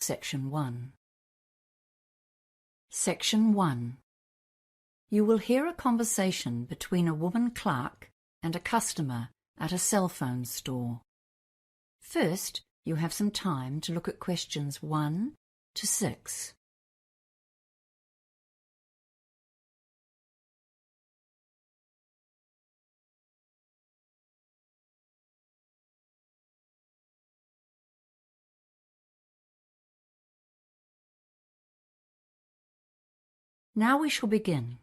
Section 1. Section 1. You will hear a conversation between a woman clerk and a customer at a cell phone store. First, you have some time to look at questions 1 to 6. Now we shall begin.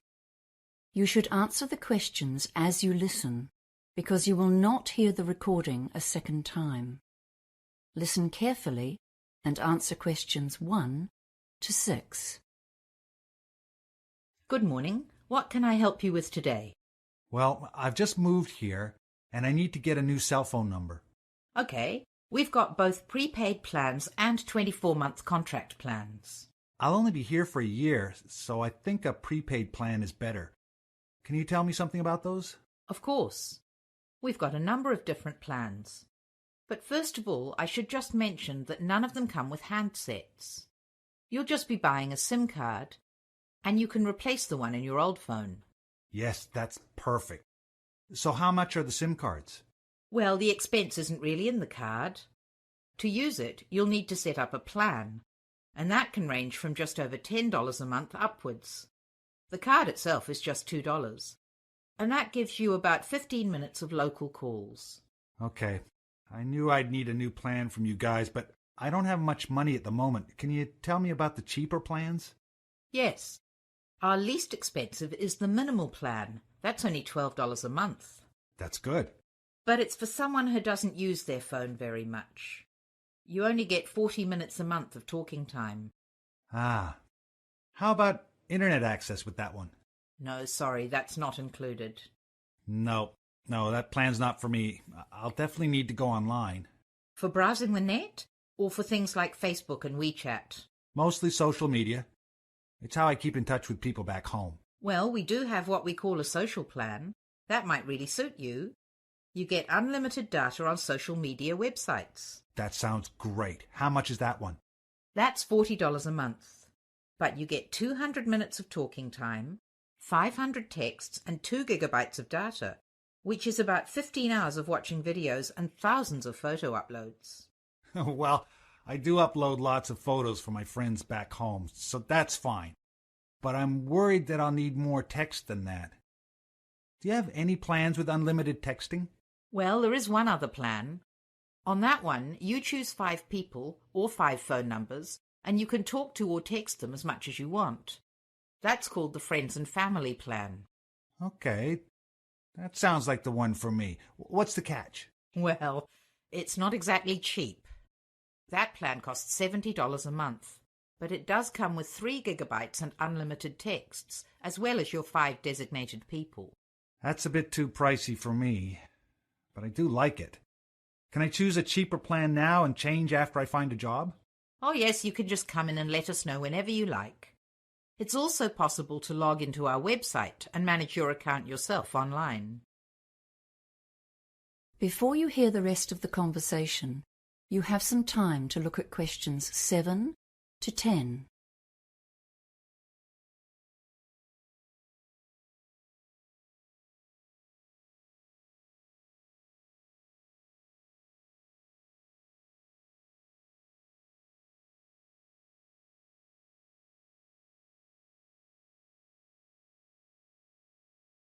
You should answer the questions as you listen, because you will not hear the recording a second time. Listen carefully and answer questions 1 to 6. Good morning. What can I help you with today? Well, I've just moved here, and I need to get a new cell phone number. Okay, we've got both prepaid plans and 24-month contract plans. I'll only be here for a year, so I think a prepaid plan is better. Can you tell me something about those? Of course. We've got a number of different plans. But first of all, I should just mention that none of them come with handsets. You'll just be buying a SIM card, and you can replace the one in your old phone. Yes, that's perfect. So how much are the SIM cards? Well, the expense isn't really in the card. To use it, you'll need to set up a plan, and that can range from just over $10 a month upwards. The card itself is just $2, and that gives you about 15 minutes of local calls. Okay. I knew I'd need a new plan from you guys, but I don't have much money at the moment. Can you tell me about the cheaper plans? Yes. Our least expensive is the minimal plan. That's only $12 a month. That's good. But it's for someone who doesn't use their phone very much. You only get 40 minutes a month of talking time. Ah. How about internet access with that one? No, sorry, that's not included. No, that plan's not for me. I'll definitely need to go online. For browsing the net? Or for things like Facebook and WeChat? Mostly social media. It's how I keep in touch with people back home. Well, we do have what we call a social plan. That might really suit you. You get unlimited data on social media websites. That sounds great. How much is that one? That's $40 a month. But you get 200 minutes of talking time, 500 texts, and 2 gigabytes of data, which is about 15 hours of watching videos and thousands of photo uploads. Well, I do upload lots of photos for my friends back home, so that's fine. But I'm worried that I'll need more text than that. Do you have any plans with unlimited texting? Well, there is one other plan. On that one, you choose 5 people or 5 phone numbers, and you can talk to or text them as much as you want. That's called the Friends and Family plan. Okay, that sounds like the one for me. What's the catch? Well, it's not exactly cheap. That plan costs $70 a month, but it does come with 3 gigabytes and unlimited texts, as well as your 5 designated people. That's a bit too pricey for me, but I do like it. Can I choose a cheaper plan now and change after I find a job? Oh yes, you can just come in and let us know whenever you like. It's also possible to log into our website and manage your account yourself online. Before you hear the rest of the conversation, you have some time to look at questions 7 to 10.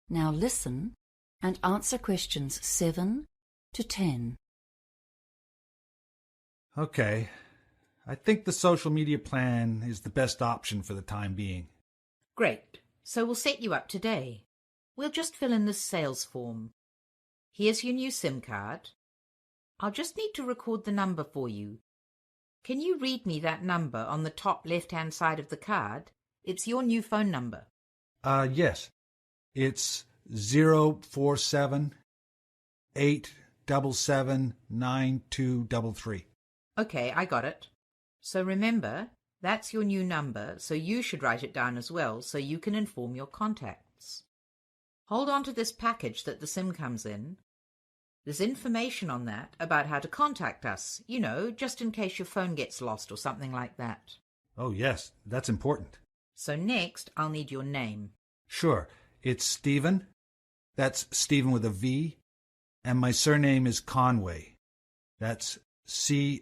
Now listen and answer questions 7 to 10. Okay. I think the social media plan is the best option for the time being. Great. So we'll set you up today. We'll just fill in this sales form. Here's your new SIM card. I'll just need to record the number for you. Can you read me that number on the top left-hand side of the card? It's your new phone number. Yes. It's 047-877-9233. Okay, I got it. So remember, that's your new number, so you should write it down as well so you can inform your contacts. Hold on to this package that the SIM comes in. There's information on that about how to contact us, just in case your phone gets lost or something like that. Oh, yes, that's important. So next, I'll need your name. Sure, it's Stephen. That's Stephen with a V. And my surname is Conway. That's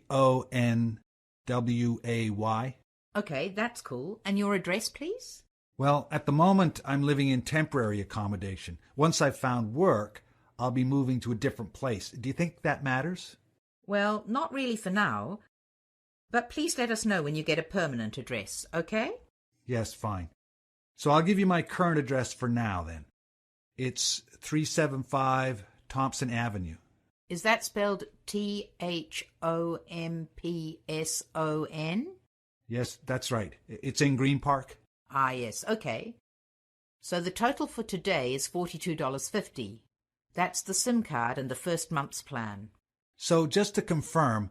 Conway. Okay, that's cool. And your address, please? Well, at the moment, I'm living in temporary accommodation. Once I've found work, I'll be moving to a different place. Do you think that matters? Well, not really for now. But please let us know when you get a permanent address, okay? Yes, fine. So I'll give you my current address for now, then. It's 375 Thompson Avenue. Is that spelled Thompson? Yes, that's right. It's in Green Park. Ah, yes, okay. So the total for today is $42.50. That's the SIM card and the first month's plan. So just to confirm,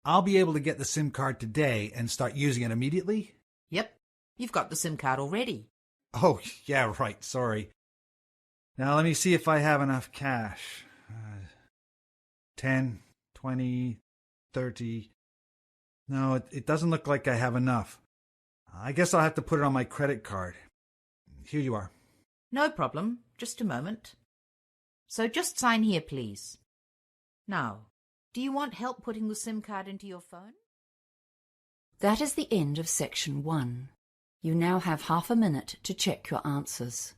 I'll be able to get the SIM card today and start using it immediately? Yep, you've got the SIM card already. Oh, yeah, right, sorry. Now let me see if I have enough cash. 10, 20, 30. No, it doesn't look like I have enough. I guess I'll have to put it on my credit card. Here you are. No problem. Just a moment. So just sign here, please. Now, do you want help putting the SIM card into your phone? That is the end of section 1. You now have half a minute to check your answers.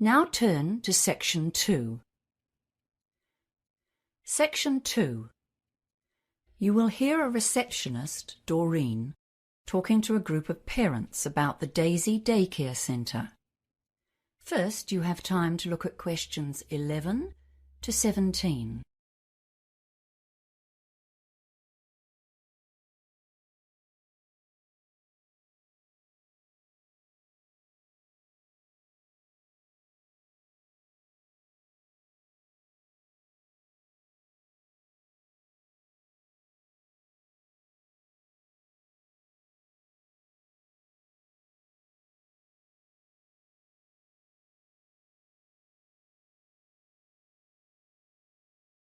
Now turn to section 2. Section 2. You will hear a receptionist, Doreen, talking to a group of parents about the Daisy Daycare Centre. First, you have time to look at questions 11 to 17.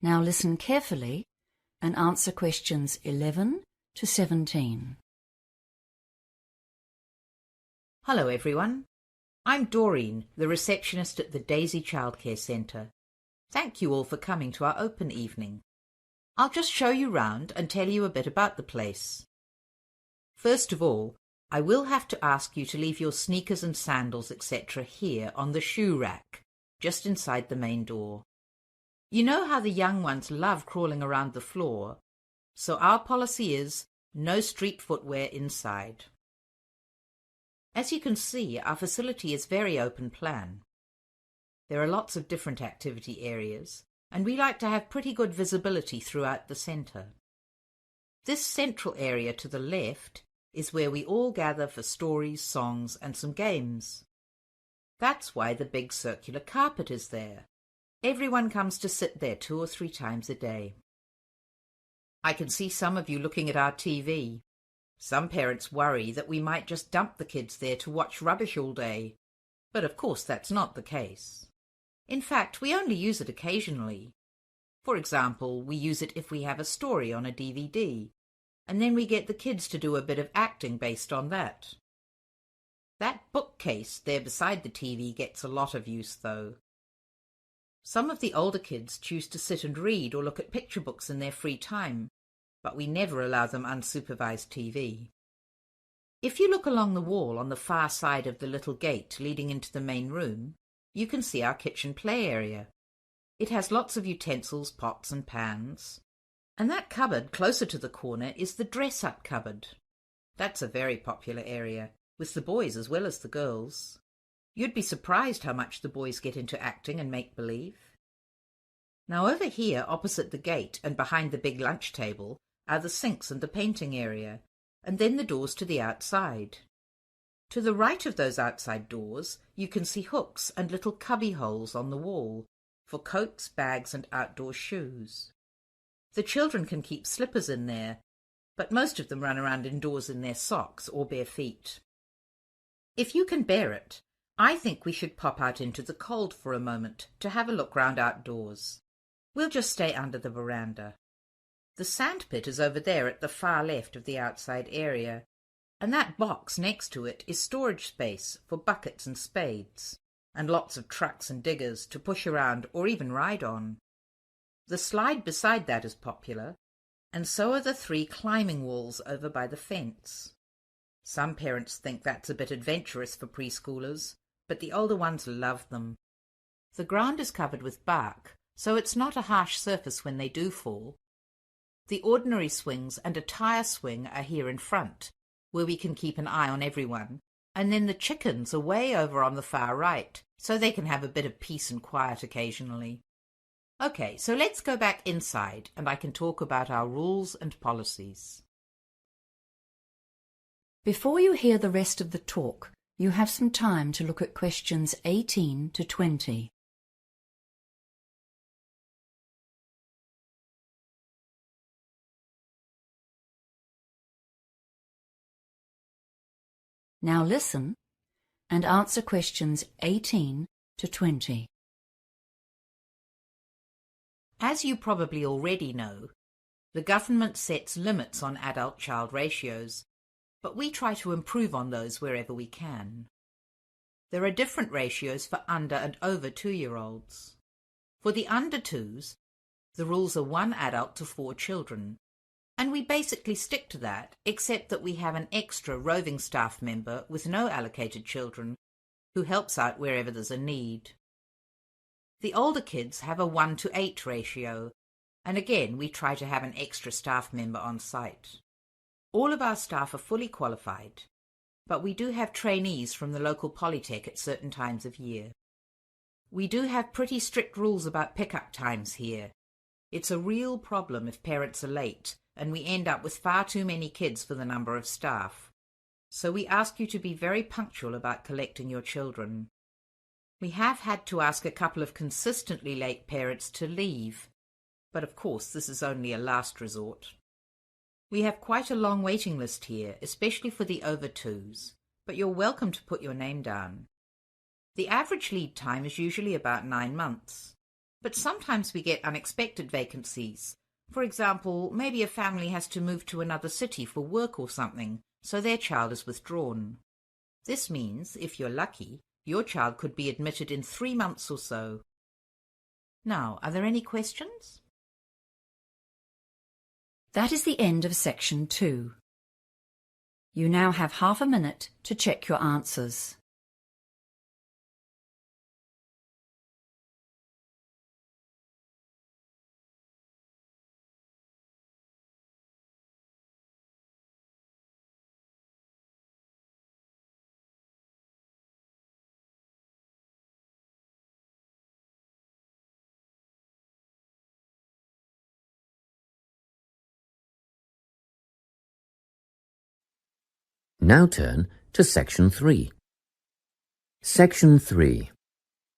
Now listen carefully and answer questions 11 to 17. Hello, everyone. I'm Doreen, the receptionist at the Daisy Childcare Centre. Thank you all for coming to our open evening. I'll just show you round and tell you a bit about the place. First of all, I will have to ask you to leave your sneakers and sandals, etc. here on the shoe rack, just inside the main door. You know how the young ones love crawling around the floor, so our policy is no street footwear inside. As you can see, our facility is very open plan. There are lots of different activity areas, and we like to have pretty good visibility throughout the centre. This central area to the left is where we all gather for stories, songs, and some games. That's why the big circular carpet is there. Everyone comes to sit there 2 or 3 times a day. I can see some of you looking at our TV. Some parents worry that we might just dump the kids there to watch rubbish all day, but of course that's not the case. In fact, we only use it occasionally. For example, we use it if we have a story on a DVD, and then we get the kids to do a bit of acting based on that. That bookcase there beside the TV gets a lot of use, though. Some of the older kids choose to sit and read or look at picture books in their free time, but we never allow them unsupervised TV. If you look along the wall on the far side of the little gate leading into the main room, you can see our kitchen play area. It has lots of utensils, pots and pans. And that cupboard closer to the corner is the dress-up cupboard. That's a very popular area, with the boys as well as the girls. You'd be surprised how much the boys get into acting and make-believe. Now over here, opposite the gate and behind the big lunch table, are the sinks and the painting area, and then the doors to the outside. To the right of those outside doors, you can see hooks and little cubby holes on the wall for coats, bags, and outdoor shoes. The children can keep slippers in there, but most of them run around indoors in their socks or bare feet. If you can bear it, I think we should pop out into the cold for a moment to have a look round outdoors. We'll just stay under the veranda. The sand pit is over there at the far left of the outside area, and that box next to it is storage space for buckets and spades, and lots of trucks and diggers to push around or even ride on. The slide beside that is popular, and so are the 3 climbing walls over by the fence. Some parents think that's a bit adventurous for preschoolers, but the older ones love them. The ground is covered with bark, so it's not a harsh surface when they do fall. The ordinary swings and a tire swing are here in front, where we can keep an eye on everyone, and then the chickens are way over on the far right, so they can have a bit of peace and quiet occasionally. Okay, so let's go back inside, and I can talk about our rules and policies. Before you hear the rest of the talk, you have some time to look at questions 18 to 20. Now listen and answer questions 18 to 20. As you probably already know, the government sets limits on adult-child ratios, but we try to improve on those wherever we can. There are different ratios for under and over 2-year-olds. For the under 2s, the rules are 1 adult to 4 children, and we basically stick to that, except that we have an extra roving staff member with no allocated children who helps out wherever there's a need. The older kids have a 1 to 8 ratio, and again we try to have an extra staff member on site. All of our staff are fully qualified, but we do have trainees from the local polytech at certain times of year. We do have pretty strict rules about pick-up times here. It's a real problem if parents are late, and we end up with far too many kids for the number of staff. So we ask you to be very punctual about collecting your children. We have had to ask a couple of consistently late parents to leave, but of course this is only a last resort. We have quite a long waiting list here, especially for the over 2s, but you're welcome to put your name down. The average lead time is usually about 9 months, but sometimes we get unexpected vacancies. For example, maybe a family has to move to another city for work or something, so their child is withdrawn. This means, if you're lucky, your child could be admitted in 3 months or so. Now, are there any questions? That is the end of section 2. You now have half a minute to check your answers. Now turn to Section 3. Section 3.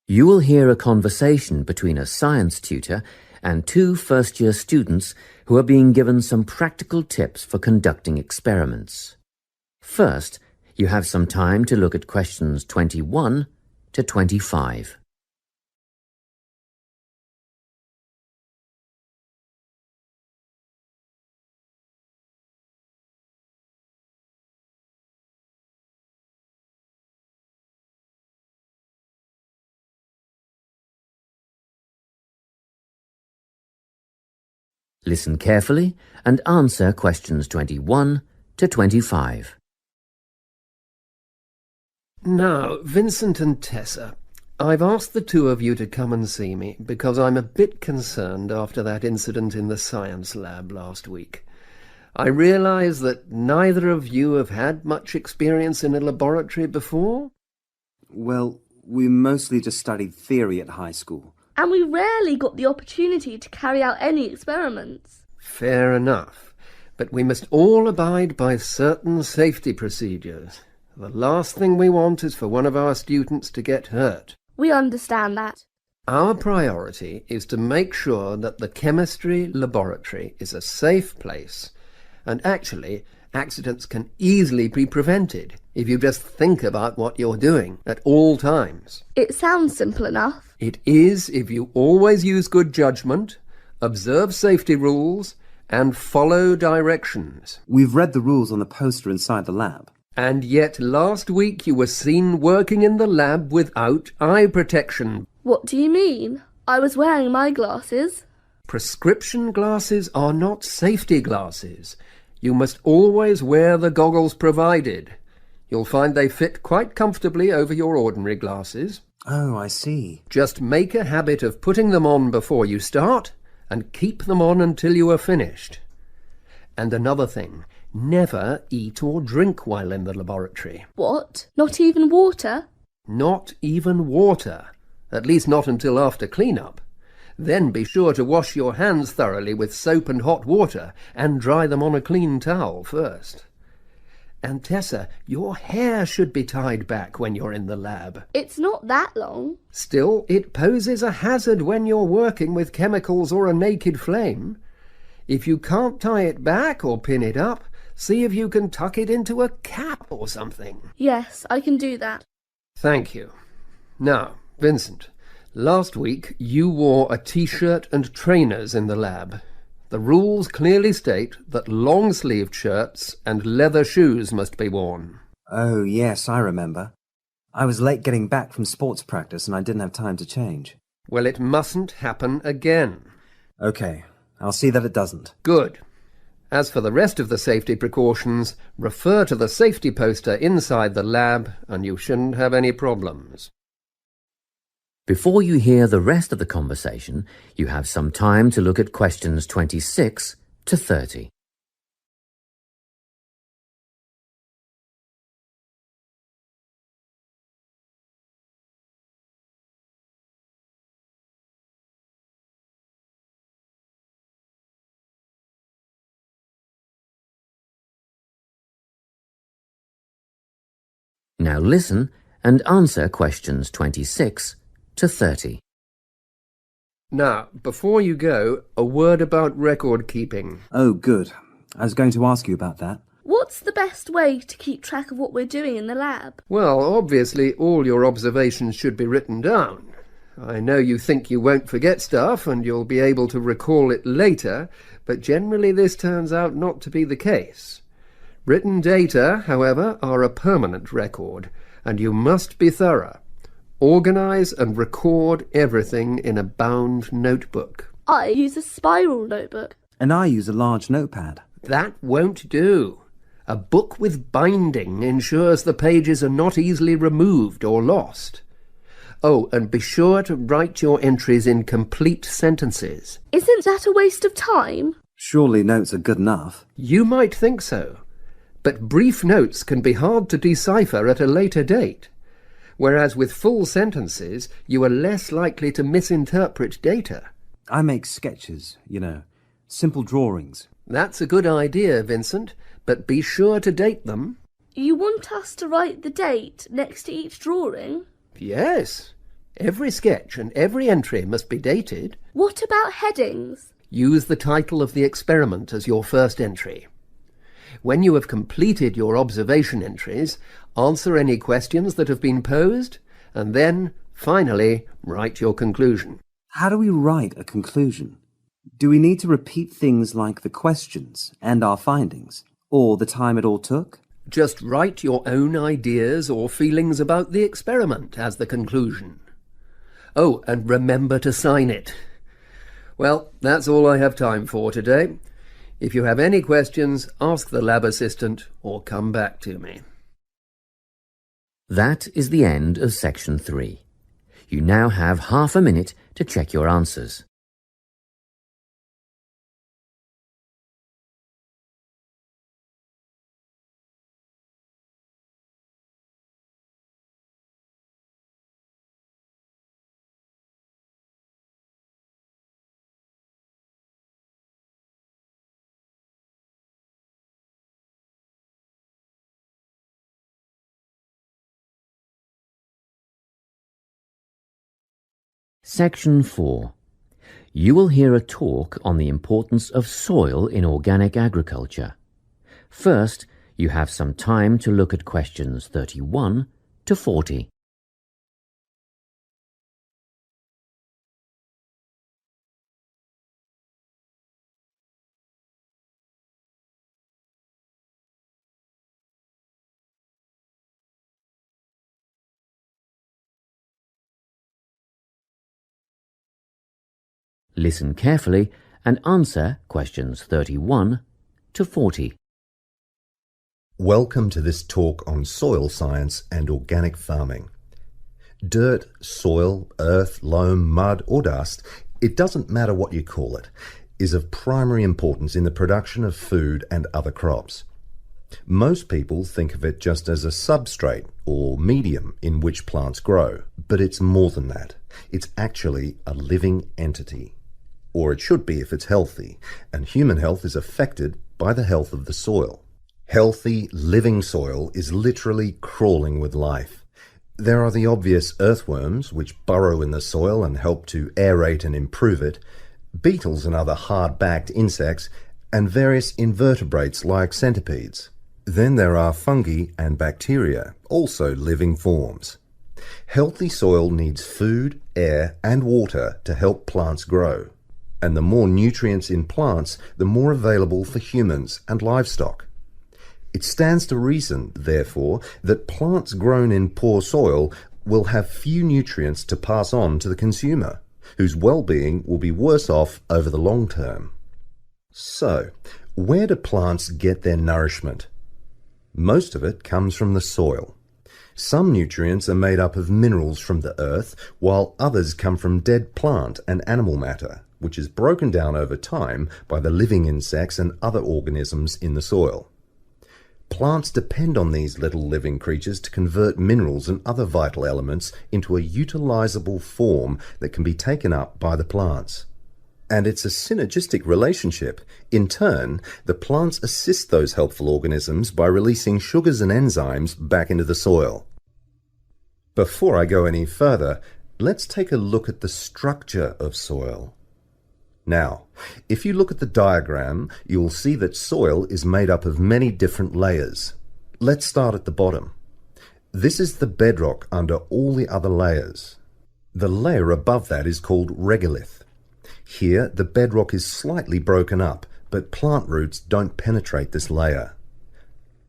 You will hear a conversation between a science tutor and 2 first-year students who are being given some practical tips for conducting experiments. First, you have some time to look at questions 21 to 25. Listen carefully and answer questions 21 to 25. Now, Vincent and Tessa, I've asked the 2 of you to come and see me because I'm a bit concerned after that incident in the science lab last week. I realise that neither of you have had much experience in a laboratory before. Well, we mostly just studied theory at high school. and we rarely got the opportunity to carry out any experiments. Fair enough, but we must all abide by certain safety procedures. The last thing we want is for one of our students to get hurt. We understand that. Our priority is to make sure that the chemistry laboratory is a safe place, and actually, accidents can easily be prevented if you just think about what you're doing at all times. It sounds simple enough. It is if you always use good judgment, observe safety rules, and follow directions. We've read the rules on the poster inside the lab. And yet last week you were seen working in the lab without eye protection. What do you mean? I was wearing my glasses. Prescription glasses are not safety glasses. You must always wear the goggles provided. You'll find they fit quite comfortably over your ordinary glasses. Oh, I see. Just make a habit of putting them on before you start, and keep them on until you are finished. And another thing, never eat or drink while in the laboratory. What? Not even water? Not even water. At least not until after clean-up. Then be sure to wash your hands thoroughly with soap and hot water, and dry them on a clean towel first. And Tessa, your hair should be tied back when you're in the lab. It's not that long. Still, it poses a hazard when you're working with chemicals or a naked flame. If you can't tie it back or pin it up, see if you can tuck it into a cap or something. Yes, I can do that. Thank you. Now, Vincent, last week you wore a t-shirt and trainers in the lab. The rules clearly state that long-sleeved shirts and leather shoes must be worn. Oh, yes, I remember. I was late getting back from sports practice and I didn't have time to change. Well, it mustn't happen again. Okay, I'll see that it doesn't. Good. As for the rest of the safety precautions, refer to the safety poster inside the lab and you shouldn't have any problems. Before you hear the rest of the conversation, you have some time to look at questions 26 to 30. Now listen and answer questions 26 to 30. Now, before you go, a word about record keeping. Oh, good. I was going to ask you about that. What's the best way to keep track of what we're doing in the lab? Well, obviously all your observations should be written down. I know you think you won't forget stuff and you'll be able to recall it later, but generally this turns out not to be the case. Written data, however, are a permanent record, and you must be thorough. Organise and record everything in a bound notebook. I use a spiral notebook. And I use a large notepad. That won't do. A book with binding ensures the pages are not easily removed or lost. Oh, and be sure to write your entries in complete sentences. Isn't that a waste of time? Surely notes are good enough. You might think so, but brief notes can be hard to decipher at a later date. Whereas with full sentences, you are less likely to misinterpret data. I make sketches, simple drawings. That's a good idea, Vincent, but be sure to date them. You want us to write the date next to each drawing? Yes. Every sketch and every entry must be dated. What about headings? Use the title of the experiment as your first entry. When you have completed your observation entries, answer any questions that have been posed, and then, finally, write your conclusion. How do we write a conclusion? Do we need to repeat things like the questions and our findings, or the time it all took? Just write your own ideas or feelings about the experiment as the conclusion. Oh, and remember to sign it. Well, that's all I have time for today. If you have any questions, ask the lab assistant or come back to me. That is the end of section 3. You now have half a minute to check your answers. Section 4. You will hear a talk on the importance of soil in organic agriculture. First, you have some time to look at questions 31 to 40. Listen carefully and answer questions 31 to 40. Welcome to this talk on soil science and organic farming. Dirt, soil, earth, loam, mud or dust, it doesn't matter what you call it, is of primary importance in the production of food and other crops. Most people think of it just as a substrate or medium in which plants grow, but it's more than that. It's actually a living entity. Or it should be if it's healthy, and human health is affected by the health of the soil. Healthy, living soil is literally crawling with life. There are the obvious earthworms, which burrow in the soil and help to aerate and improve it, beetles and other hard-backed insects, and various invertebrates like centipedes. Then there are fungi and bacteria, also living forms. Healthy soil needs food, air, and water to help plants grow. And the more nutrients in plants, the more available for humans and livestock. It stands to reason, therefore, that plants grown in poor soil will have few nutrients to pass on to the consumer, whose well-being will be worse off over the long term. So, where do plants get their nourishment? Most of it comes from the soil. Some nutrients are made up of minerals from the earth, while others come from dead plant and animal matter, which is broken down over time by the living insects and other organisms in the soil. Plants depend on these little living creatures to convert minerals and other vital elements into a utilizable form that can be taken up by the plants. And it's a synergistic relationship. In turn, the plants assist those helpful organisms by releasing sugars and enzymes back into the soil. Before I go any further, let's take a look at the structure of soil. Now, if you look at the diagram, you will see that soil is made up of many different layers. Let's start at the bottom. This is the bedrock under all the other layers. The layer above that is called regolith. Here, the bedrock is slightly broken up, but plant roots don't penetrate this layer.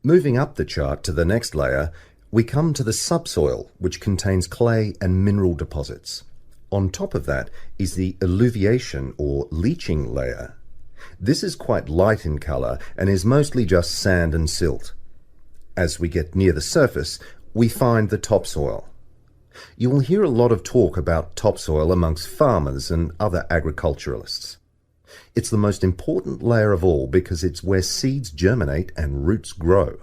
Moving up the chart to the next layer, we come to the subsoil, which contains clay and mineral deposits. On top of that is the alluviation or leaching layer. This is quite light in colour and is mostly just sand and silt. As we get near the surface, we find the topsoil. You will hear a lot of talk about topsoil amongst farmers and other agriculturalists. It's the most important layer of all because it's where seeds germinate and roots grow.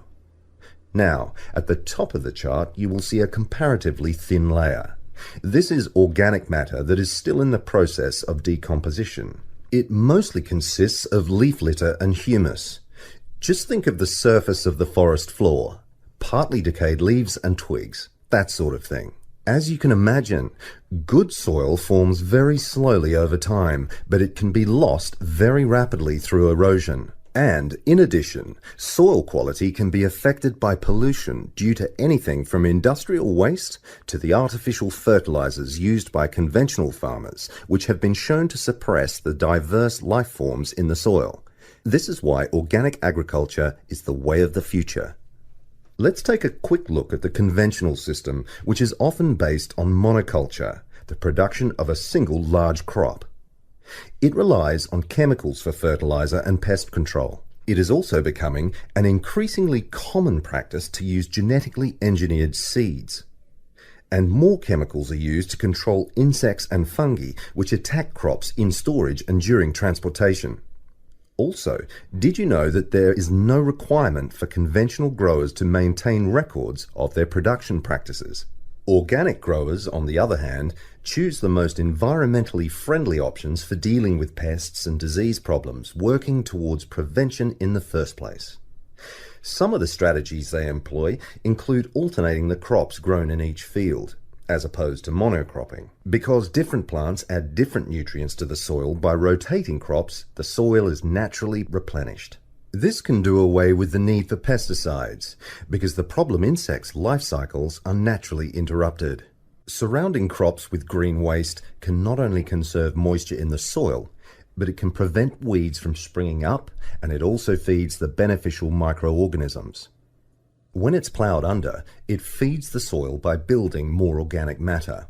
Now, at the top of the chart, you will see a comparatively thin layer. This is organic matter that is still in the process of decomposition. It mostly consists of leaf litter and humus. Just think of the surface of the forest floor, partly decayed leaves and twigs, that sort of thing. As you can imagine, good soil forms very slowly over time, but it can be lost very rapidly through erosion. And, in addition, soil quality can be affected by pollution due to anything from industrial waste to the artificial fertilizers used by conventional farmers, which have been shown to suppress the diverse life forms in the soil. This is why organic agriculture is the way of the future. Let's take a quick look at the conventional system, which is often based on monoculture, the production of a single large crop. It relies on chemicals for fertilizer and pest control. It is also becoming an increasingly common practice to use genetically engineered seeds. And more chemicals are used to control insects and fungi, which attack crops in storage and during transportation. Also, did you know that there is no requirement for conventional growers to maintain records of their production practices? Organic growers, on the other hand, choose the most environmentally friendly options for dealing with pests and disease problems, working towards prevention in the first place. Some of the strategies they employ include alternating the crops grown in each field. as opposed to monocropping. Because different plants add different nutrients to the soil, by rotating crops, the soil is naturally replenished. This can do away with the need for pesticides, because the problem insects' life cycles are naturally interrupted. Surrounding crops with green waste can not only conserve moisture in the soil, but it can prevent weeds from springing up, and it also feeds the beneficial microorganisms. When it's ploughed under, it feeds the soil by building more organic matter.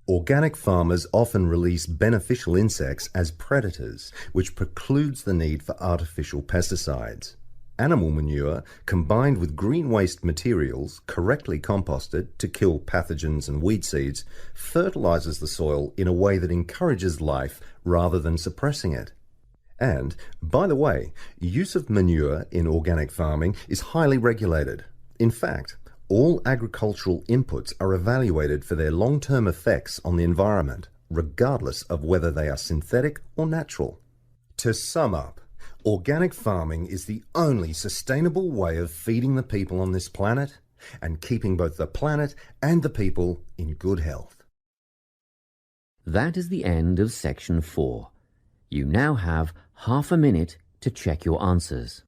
Organic farmers often release beneficial insects as predators, which precludes the need for artificial pesticides. Animal manure, combined with green waste materials, correctly composted to kill pathogens and weed seeds, fertilizes the soil in a way that encourages life rather than suppressing it. And, by the way, use of manure in organic farming is highly regulated. In fact, all agricultural inputs are evaluated for their long-term effects on the environment, regardless of whether they are synthetic or natural. To sum up, organic farming is the only sustainable way of feeding the people on this planet and keeping both the planet and the people in good health. That is the end of section 4. You now have half a minute to check your answers.